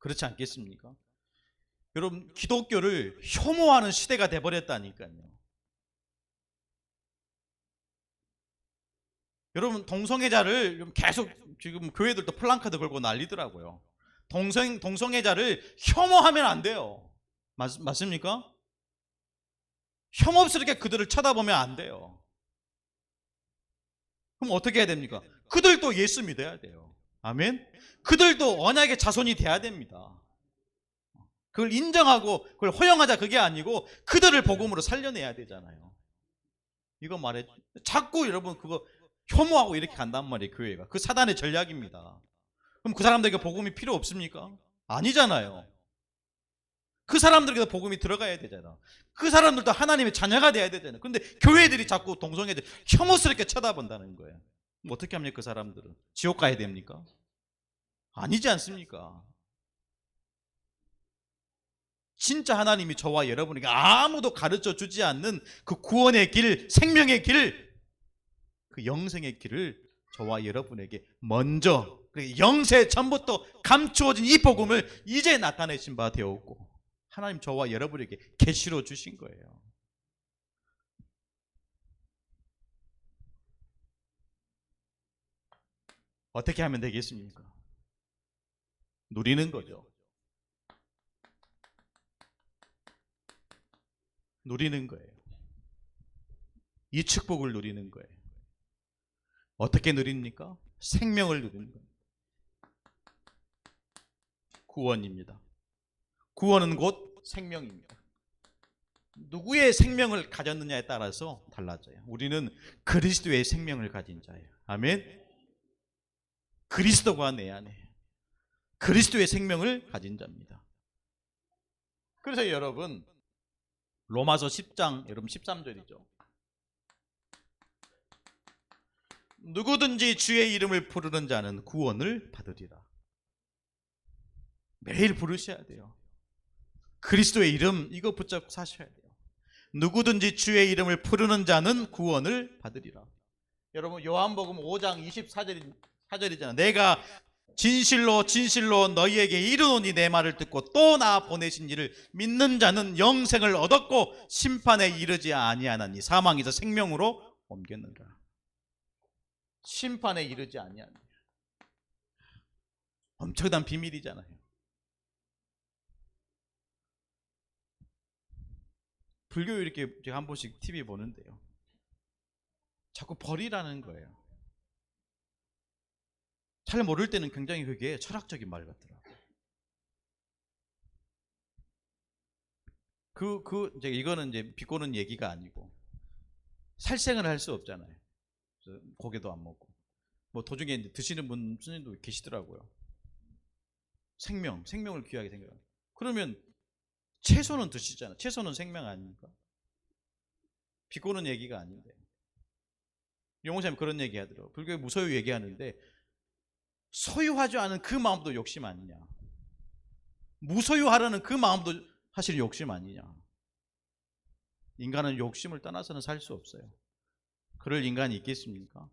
그렇지 않겠습니까? 여러분, 기독교를 혐오하는 시대가 돼버렸다니까요. 여러분, 동성애자를 계속 지금 교회들도 플랜카드 걸고 난리더라고요. 동성애자를 혐오하면 안 돼요. 맞습니까? 혐오스럽게 그들을 쳐다보면 안 돼요. 그럼 어떻게 해야 됩니까? 그들도 예수 믿어야 돼요. 아멘? 그들도 언약의 자손이 돼야 됩니다. 그걸 인정하고 그걸 허용하자, 그게 아니고 그들을 복음으로 살려내야 되잖아요. 이거 말해. 자꾸 여러분 그거 혐오하고 이렇게 간단 말이에요. 교회가. 그 사단의 전략입니다. 그럼 그 사람들에게 복음이 필요 없습니까? 아니잖아요. 그 사람들에게도 복음이 들어가야 되잖아. 그 사람들도 하나님의 자녀가 돼야 되잖아요. 근데 교회들이 자꾸 동성애들 혐오스럽게 쳐다본다는 거예요. 어떻게 합니까? 그 사람들은 지옥 가야 됩니까? 아니지 않습니까? 진짜 하나님이 저와 여러분에게 아무도 가르쳐 주지 않는 그 구원의 길, 생명의 길, 그 영생의 길을 저와 여러분에게 먼저 영세 전부터 감추어진 이 복음을 이제 나타내신 바 되었고, 하나님 저와 여러분에게 계시로 주신 거예요. 어떻게 하면 되겠습니까? 누리는 거죠. 누리는 거예요. 이 축복을 누리는 거예요. 어떻게 누립니까? 생명을 누리는 거예요. 구원입니다. 구원은 곧 생명입니다. 누구의 생명을 가졌느냐에 따라서 달라져요. 우리는 그리스도의 생명을 가진 자예요. 아멘. 그리스도가 내 안에 그리스도의 생명을 가진 자입니다. 그래서 여러분, 로마서 10장 여러분 13절이죠. 누구든지 주의 이름을 부르는 자는 구원을 받으리라. 매일 부르셔야 돼요. 그리스도의 이름, 이거 붙잡고 사셔야 돼요. 누구든지 주의 이름을 부르는 자는 구원을 받으리라. 여러분, 요한복음 5장 24절이잖아요. 내가 진실로 진실로 너희에게 이르노니 내 말을 듣고 또 나 보내신 이를 믿는 자는 영생을 얻었고 심판에 이르지 아니하나니 사망에서 생명으로 옮겼느니라. 심판에 이르지 아니하느니라. 엄청난 비밀이잖아요. 불교 이렇게 제가 한 번씩 TV 보는데요, 자꾸 벌이라는 거예요. 잘 모를 때는 굉장히 그게 철학적인 말 같더라고요. 이거는 이제 비꼬는 얘기가 아니고, 살생을 할 수 없잖아요. 고개도 안 먹고. 뭐 도중에 이제 드시는 분, 스님도 계시더라고요. 생명을 귀하게 생각하는. 그러면 채소는 드시잖아요. 채소는 생명 아닙니까? 비꼬는 얘기가 아닌데. 용호사님 그런 얘기 하더라고요. 불교의 무소유 얘기하는데, 소유하지 않은 그 마음도 욕심 아니냐. 무소유하려는 그 마음도 사실 욕심 아니냐. 인간은 욕심을 떠나서는 살 수 없어요. 그럴 인간이 있겠습니까?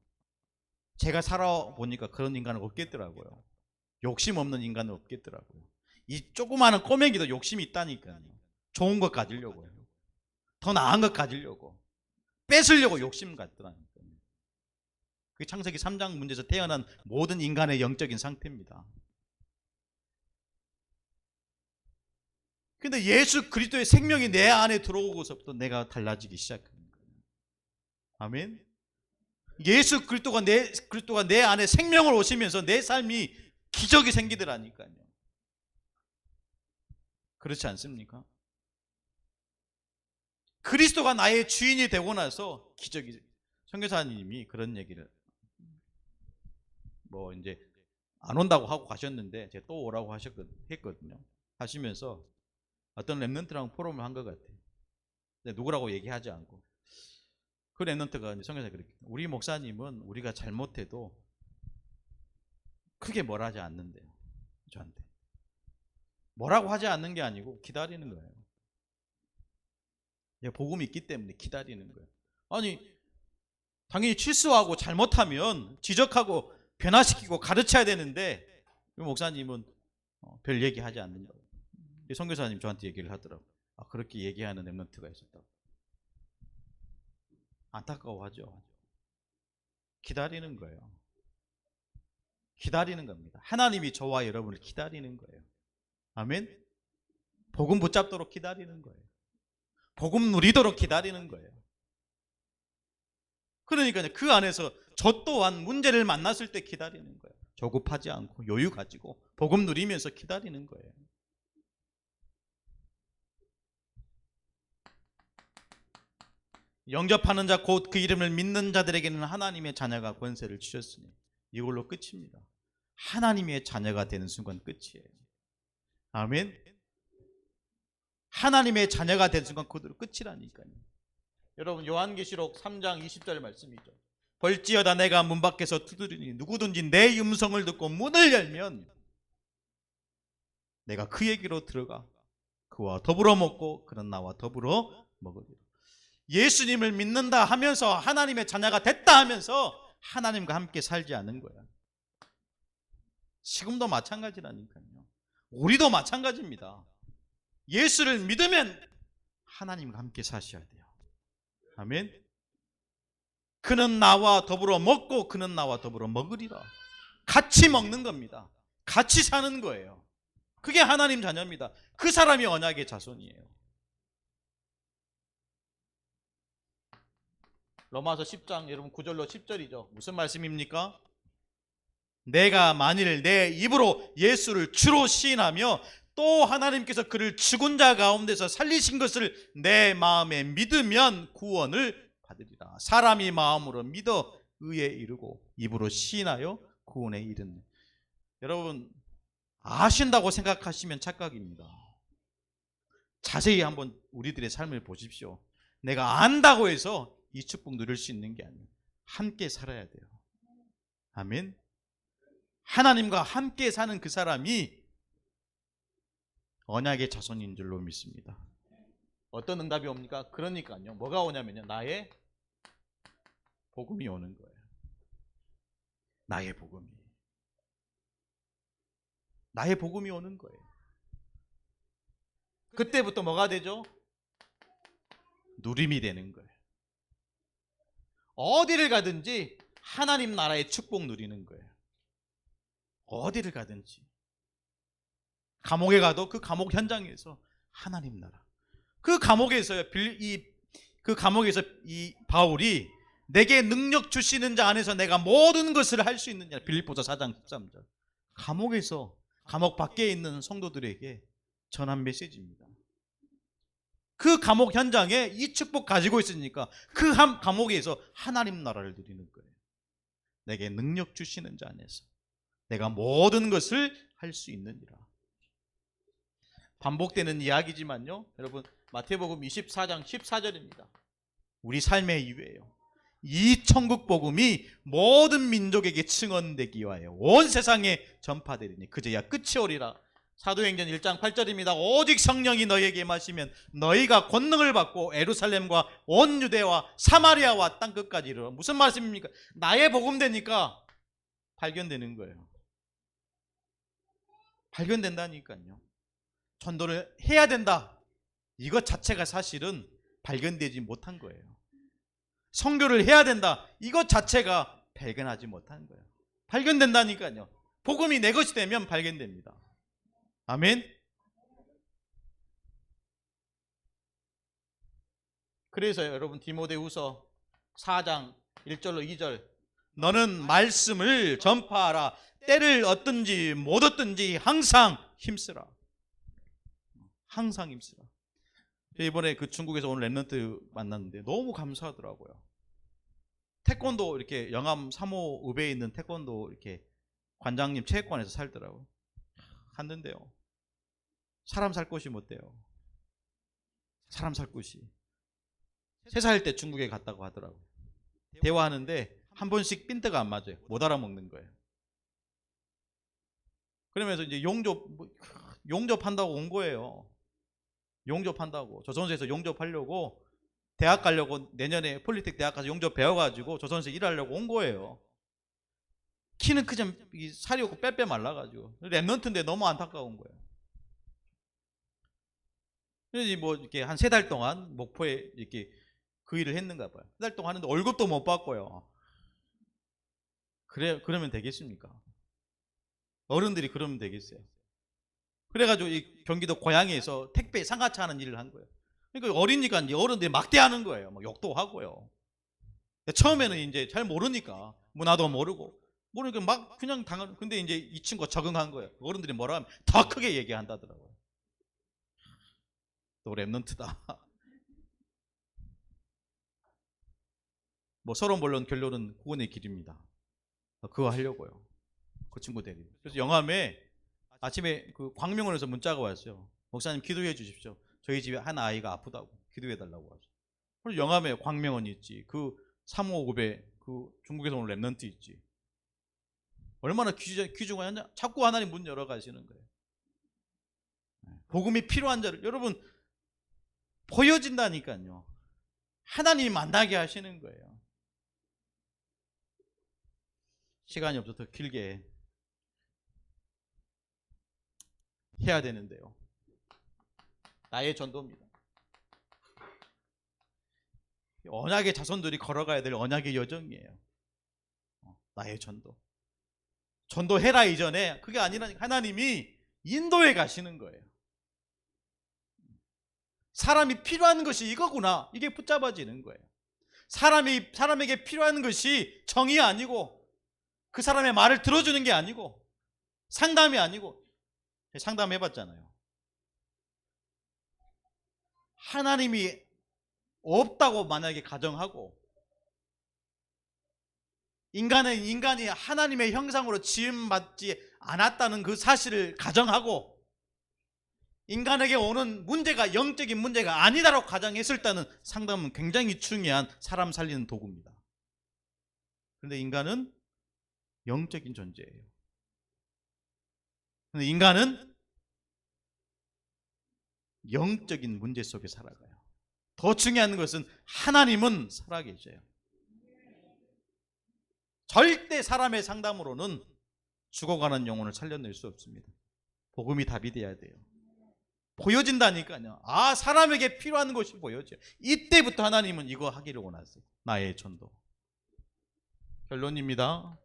제가 살아보니까 그런 인간은 없겠더라고요. 욕심 없는 인간은 없겠더라고요. 이 조그마한 꼬맹이도 욕심이 있다니까요. 좋은 것 가지려고요. 더 나은 것 가지려고. 뺏으려고 욕심 갖더라니까요. 그게 창세기 3장 문제에서 태어난 모든 인간의 영적인 상태입니다. 근데 예수 그리스도의 생명이 내 안에 들어오고서부터 내가 달라지기 시작합니다. 아멘. 예수 그리스도가 내 안에 생명을 오시면서 내 삶이 기적이 생기더라니까요. 그렇지 않습니까? 그리스도가 나의 주인이 되고 나서 기적이. 선교사님이 그런 얘기를 뭐 이제 안 온다고 하고 가셨는데 제가 또 오라고 했거든요. 하시면서 어떤 랩런트랑 포럼을 한 것 같아요. 누구라고 얘기하지 않고. 그 랩런트가 선교사가 그렇게, 우리 목사님은 우리가 잘못해도 크게 뭐라 하지 않는데요. 저한테. 뭐라고 하지 않는 게 아니고 기다리는 거예요. 복음이 있기 때문에 기다리는 거예요. 아니, 당연히 실수하고 잘못하면 지적하고 변화시키고 가르쳐야 되는데, 그 목사님은 별 얘기하지 않는다고. 선교사님 저한테 얘기를 하더라고요. 그렇게 얘기하는 렘넌트가 있었다고. 안타까워하죠. 기다리는 거예요. 기다리는 겁니다. 하나님이 저와 여러분을 기다리는 거예요. 아멘. 복음 붙잡도록 기다리는 거예요. 복음 누리도록 기다리는 거예요. 그러니까 그 안에서 저 또한 문제를 만났을 때 기다리는 거예요. 조급하지 않고 여유 가지고 복음 누리면서 기다리는 거예요. 영접하는 자 곧 그 이름을 믿는 자들에게는 하나님의 자녀가 권세를 주셨으니 이걸로 끝입니다. 하나님의 자녀가 되는 순간 끝이에요. 아멘. 하나님의 자녀가 되는 순간 그대로 끝이라니까요. 여러분 요한계시록 3장 20절 말씀이죠. 벌지어다 내가 문 밖에서 두드리니 누구든지 내 음성을 듣고 문을 열면 내가 그에게로 들어가 그와 더불어 먹고 그는 나와 더불어 먹으리라. 예수님을 믿는다 하면서 하나님의 자녀가 됐다 하면서 하나님과 함께 살지 않은 거야. 지금도 마찬가지라니까요. 우리도 마찬가지입니다. 예수를 믿으면 하나님과 함께 사셔야 돼요. 아멘. 그는 나와 더불어 먹고 그는 나와 더불어 먹으리라. 같이 먹는 겁니다. 같이 사는 거예요. 그게 하나님 자녀입니다. 그 사람이 언약의 자손이에요. 로마서 10장 여러분 9절로 10절이죠. 무슨 말씀입니까? 내가 만일 내 입으로 예수를 주로 시인하며 또 하나님께서 그를 죽은 자 가운데서 살리신 것을 내 마음에 믿으면 구원을 받으리라. 사람이 마음으로 믿어 의에 이르고 입으로 시인하여 구원에 이르는. 여러분 아신다고 생각하시면 착각입니다. 자세히 한번 우리들의 삶을 보십시오. 내가 안다고 해서 이 축복 누릴 수 있는 게 아니에요. 함께 살아야 돼요. 아멘. 하나님과 함께 사는 그 사람이 언약의 자손인 줄로 믿습니다. 어떤 응답이 옵니까? 그러니까요. 뭐가 오냐면요. 나의 복음이 오는 거예요. 나의 복음이. 나의 복음이 오는 거예요. 그때부터 뭐가 되죠? 누림이 되는 거예요. 어디를 가든지 하나님 나라의 축복 누리는 거예요. 어디를 가든지. 감옥에 가도 그 감옥 현장에서 하나님 나라. 그 감옥에서요. 그 감옥에서 이 바울이 내게 능력 주시는 자 안에서 내가 모든 것을 할 수 있느냐. 빌립보서 4장 13절. 감옥에서 감옥 밖에 있는 성도들에게 전한 메시지입니다. 그 감옥 현장에 이 축복 가지고 있으니까 그 감옥에서 하나님 나라를 누리는 거예요. 내게 능력 주시는 자 안에서 내가 모든 것을 할 수 있느니라. 반복되는 이야기지만요. 여러분 마태복음 24장 14절입니다. 우리 삶의 이유예요. 이 천국 복음이 모든 민족에게 증언되기 위하여 온 세상에 전파되리니 그제야 끝이 오리라. 사도행전 1장 8절입니다. 오직 성령이 너희에게 임하시면 너희가 권능을 받고 예루살렘과 온 유대와 사마리아와 땅끝까지 이르러. 무슨 말씀입니까? 나의 복음 되니까 발견되는 거예요. 발견된다니까요. 전도를 해야 된다. 이것 자체가 사실은 발견되지 못한 거예요. 선교를 해야 된다. 이것 자체가 발견하지 못한 거예요. 발견된다니까요. 복음이 내 것이 되면 발견됩니다. 아멘. 그래서 여러분 디모데후서 4장 1절로 2절 너는 말씀을 전파하라. 때를 얻든지 못 얻든지 항상 힘쓰라. 항상 힘쓰라. 이번에 그 중국에서 온 랩런트 만났는데 너무 감사하더라고요. 태권도 이렇게 영암 3호 읍에 있는 태권도 이렇게 관장님 체육관에서 살더라고요. 갔는데요. 사람 살 곳이 못 돼요. 사람 살 곳이. 3살 때 중국에 갔다고 하더라고요. 대화하는데 한 번씩 핀트가 안 맞아요. 못 알아먹는 거예요. 그러면서 이제 용접한다고 온 거예요. 용접한다고. 조선소에서 용접하려고 대학 가려고 내년에 폴리텍 대학 가서 용접 배워가지고 조선소에 일하려고 온 거예요. 키는 크지만 살이 없고 빼빼 말라가지고 랩런트인데 너무 안타까운 거예요. 그래서 뭐 이렇게 한 3달 동안 목포에 이렇게 그 일을 했는가 봐요. 3달 동안 하는데 월급도 못 받고요. 그러면 되겠습니까? 어른들이 그러면 되겠어요? 그래가지고 이 경기도 고양이에서 택배 상하차 하는 일을 한 거예요. 그러니까 어리니까 이제 어른들이 막대하는 거예요. 막 욕도 하고요. 처음에는 이제 잘 모르니까 문화도 모르니까 막 그냥 당하는. 근데 이제 이 친구가 적응한 거예요. 어른들이 뭐라 하면 더 크게 얘기한다더라고요. 또 랩런트다. 뭐 서로 물론 결론은 구원의 길입니다. 그거 하려고요. 그 친구 데리고. 그래서 영암에 아침에 그 광명원에서 문자가 왔어요. 목사님 기도해 주십시오. 저희 집에 한 아이가 아프다고 기도해 달라고 하죠. 그래서 영암에 광명원이 있지. 그 355배 그 중국에서 온 랩런트 있지. 얼마나 귀중하냐? 자꾸 하나님 문 열어 가시는 거예요. 복음이 필요한 자를 여러분 보여진다니까요. 하나님이 만나게 하시는 거예요. 시간이 없어서 길게 해야 되는데요. 나의 전도입니다. 언약의 자손들이 걸어가야 될 언약의 여정이에요. 나의 전도. 전도해라 이전에 그게 아니라 하나님이 인도해 가시는 거예요. 사람이 필요한 것이 이거구나. 이게 붙잡아지는 거예요. 사람에게 필요한 것이 정이 아니고 그 사람의 말을 들어주는 게 아니고 상담이 아니고 상담해봤잖아요. 하나님이 없다고 만약에 가정하고 인간이 하나님의 형상으로 지음받지 않았다는 그 사실을 가정하고 인간에게 오는 문제가 영적인 문제가 아니다라고 가정했을 때는 상담은 굉장히 중요한 사람 살리는 도구입니다. 그런데 인간은 영적인 존재예요. 그런데 인간은 영적인 문제 속에 살아가요. 더 중요한 것은 하나님은 살아계셔요. 절대 사람의 상담으로는 죽어가는 영혼을 살려낼 수 없습니다. 복음이 답이 돼야 돼요. 보여진다니까요. 아, 사람에게 필요한 것이 보여져요. 이때부터 하나님은 이거 하기를 원하세요. 나의 전도. 결론입니다.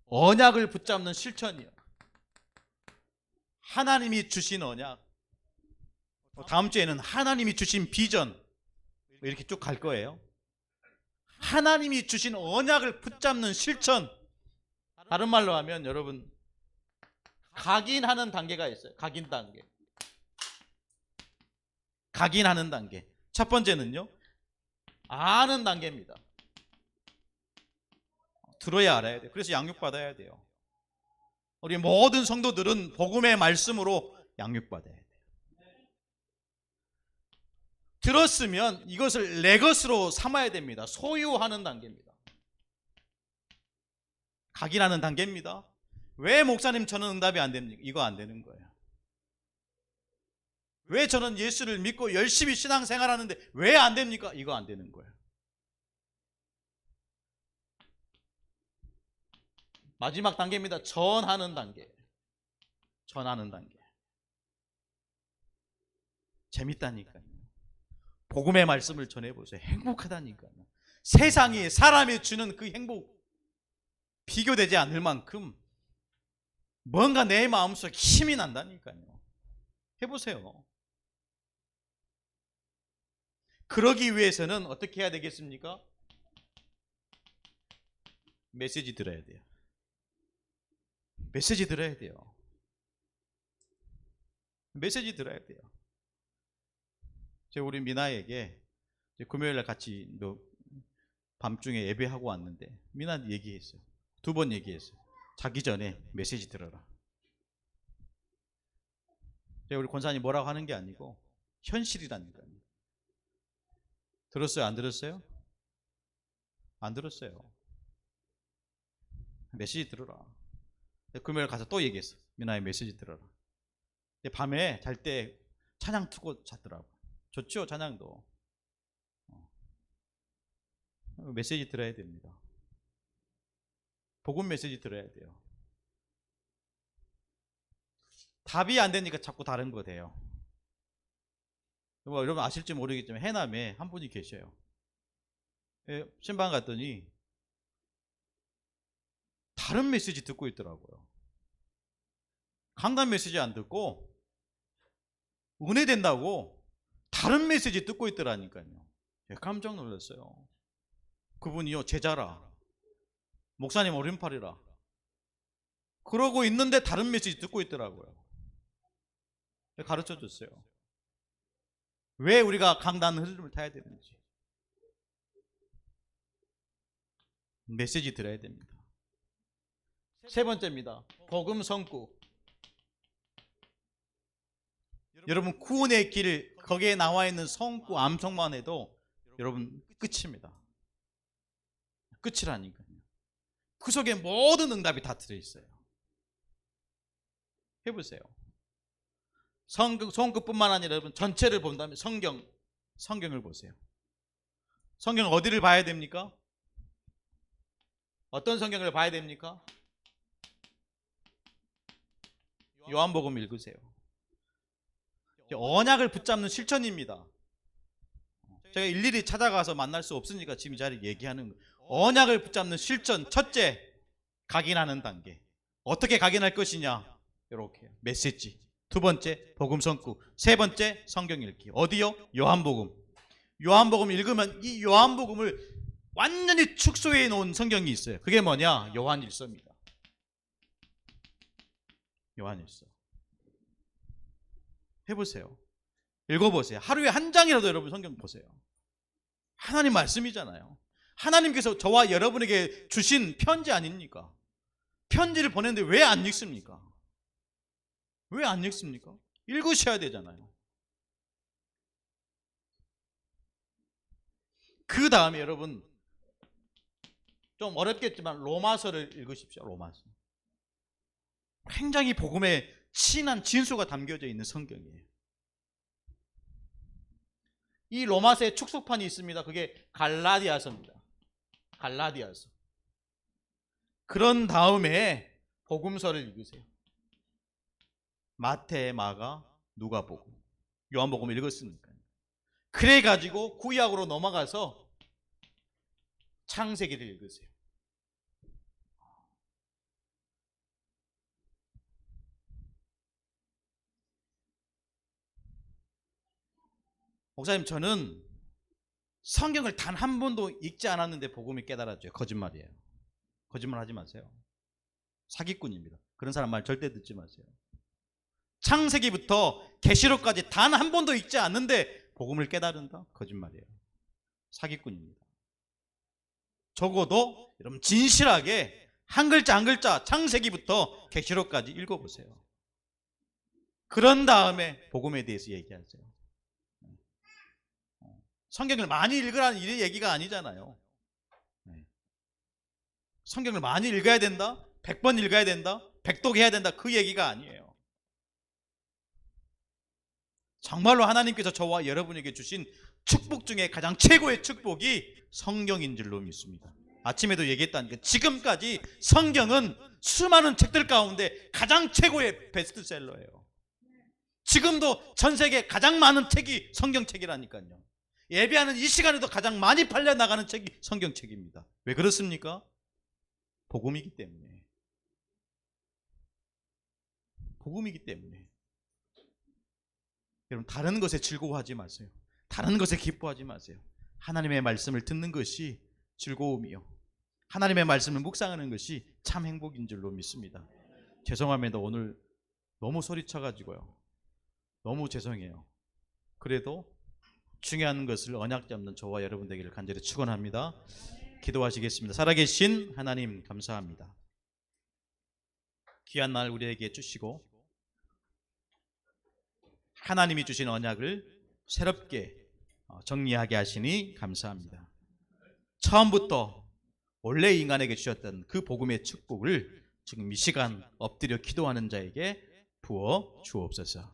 언약을 붙잡는 실천이요. 하나님이 주신 언약. 다음 주에는 하나님이 주신 비전. 이렇게 쭉 갈 거예요. 하나님이 주신 언약을 붙잡는 실천. 다른 말로 하면 여러분 각인하는 단계가 있어요. 각인 단계. 각인하는 단계. 첫 번째는요. 아는 단계입니다. 들어야 알아야 돼요. 그래서 양육받아야 돼요. 우리 모든 성도들은 복음의 말씀으로 양육받아야 돼요. 들었으면 이것을 내 것으로 삼아야 됩니다. 소유하는 단계입니다. 각인하는 단계입니다. 왜 목사님 저는 응답이 안 됩니까? 이거 안 되는 거예요. 왜 저는 예수를 믿고 열심히 신앙생활하는데 왜 안 됩니까? 이거 안 되는 거예요. 마지막 단계입니다. 전하는 단계. 전하는 단계. 재밌다니까요. 복음의 말씀을 전해보세요. 행복하다니까요. 세상이 사람이 주는 그 행복 비교되지 않을 만큼 뭔가 내 마음속에 힘이 난다니까요. 해보세요. 그러기 위해서는 어떻게 해야 되겠습니까? 메시지 들어야 돼요. 메시지 들어야 돼요. 메시지 들어야 돼요. 제가 우리 미나에게 금요일날 같이 밤중에 예배하고 왔는데 미나 얘기했어요. 2번 얘기했어요. 자기 전에 메시지 들어라. 제가 우리 권사님 뭐라고 하는 게 아니고 현실이라니까요. 들었어요? 안 들었어요? 안 들었어요. 메시지 들어라. 금요일 가서 또 얘기했어. 미나의 메시지 들어라. 밤에 잘 때 찬양 틀고 잤더라고. 좋죠, 찬양도. 메시지 들어야 됩니다. 복음 메시지 들어야 돼요. 답이 안 되니까 자꾸 다른 거 돼요. 여러분 아실지 모르겠지만 해남에 한 분이 계셔요. 신방 갔더니 다른 메시지 듣고 있더라고요. 강단 메시지 안 듣고 은혜 된다고 다른 메시지 듣고 있더라니까요. 깜짝 놀랐어요. 그분이요, 제자라, 목사님 오른팔이라 그러고 있는데 다른 메시지 듣고 있더라고요. 가르쳐 줬어요. 왜 우리가 강단 흐름을 타야 되는지. 메시지 들어야 됩니다. 세 번째입니다. 복음 성구. 여러분 구원의 길, 거기에 나와 있는 성구 암송만 해도 여러분 끝입니다. 끝이라니까요. 그 속에 모든 응답이 다 들어있어요. 해보세요. 성구뿐만 아니라 여러분 전체를 본다면 성경을 보세요. 성경 어디를 봐야 됩니까? 어떤 성경을 봐야 됩니까? 요한복음 읽으세요. 언약을 붙잡는 실천입니다. 제가 일일이 찾아가서 만날 수 없으니까 지금 이 자리에 얘기하는 거예요. 언약을 붙잡는 실천. 첫째, 각인하는 단계. 어떻게 각인할 것이냐? 이렇게 메시지. 두 번째, 복음 성구. 세 번째, 성경 읽기. 어디요? 요한복음. 요한복음 읽으면 이 요한복음을 완전히 축소해 놓은 성경이 있어요. 그게 뭐냐? 요한일서입니다. 요한일서. 해보세요. 읽어보세요. 하루에 한 장이라도 여러분 성경 보세요. 하나님 말씀이잖아요. 하나님께서 저와 여러분에게 주신 편지 아닙니까? 편지를 보냈는데 왜 안 읽습니까? 왜 안 읽습니까? 읽으셔야 되잖아요. 그 다음에 여러분 좀 어렵겠지만 로마서를 읽으십시오. 로마서. 굉장히 복음에 친한 진수가 담겨져 있는 성경이에요. 이 로마서에 축소판이 있습니다. 그게 갈라디아서입니다. 갈라디아서. 그런 다음에 복음서를 읽으세요. 마태, 마가, 누가복음, 요한복음 읽었으니까요. 그래가지고 구약으로 넘어가서 창세기를 읽으세요. 목사님, 저는 성경을 단 한 번도 읽지 않았는데 복음이 깨달았죠. 거짓말이에요. 거짓말 하지 마세요. 사기꾼입니다. 그런 사람 말 절대 듣지 마세요. 창세기부터 계시록까지 단 한 번도 읽지 않는데 복음을 깨달은다? 거짓말이에요. 사기꾼입니다. 적어도 여러분 진실하게 한 글자 한 글자 창세기부터 계시록까지 읽어보세요. 그런 다음에 복음에 대해서 얘기하세요. 성경을 많이 읽으라는 이 얘기가 아니잖아요. 성경을 많이 읽어야 된다? 100번 읽어야 된다? 100독 해야 된다? 그 얘기가 아니에요. 정말로 하나님께서 저와 여러분에게 주신 축복 중에 가장 최고의 축복이 성경인 줄로 믿습니다. 아침에도 얘기했다니까 지금까지 성경은 수많은 책들 가운데 가장 최고의 베스트셀러예요. 지금도 전 세계 가장 많은 책이 성경책이라니까요. 예배하는 이 시간에도 가장 많이 팔려나가는 책이 성경책입니다. 왜 그렇습니까? 복음이기 때문에. 복음이기 때문에. 여러분 다른 것에 즐거워하지 마세요. 다른 것에 기뻐하지 마세요. 하나님의 말씀을 듣는 것이 즐거움이요, 하나님의 말씀을 묵상하는 것이 참 행복인 줄로 믿습니다. 죄송합니다. 오늘 너무 소리쳐가지고요. 너무 죄송해요. 그래도 중요한 것을 언약 잡는 저와 여러분 되기를 간절히 축원합니다. 기도하시겠습니다. 살아계신 하나님 감사합니다. 귀한 날 우리에게 주시고 하나님이 주신 언약을 새롭게 정리하게 하시니 감사합니다. 처음부터 원래 인간에게 주셨던 그 복음의 축복을 지금 이 시간 엎드려 기도하는 자에게 부어 주옵소서.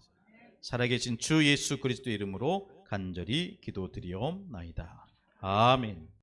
살아계신 주 예수 그리스도 이름으로 간절히 기도드리옵나이다. 아멘.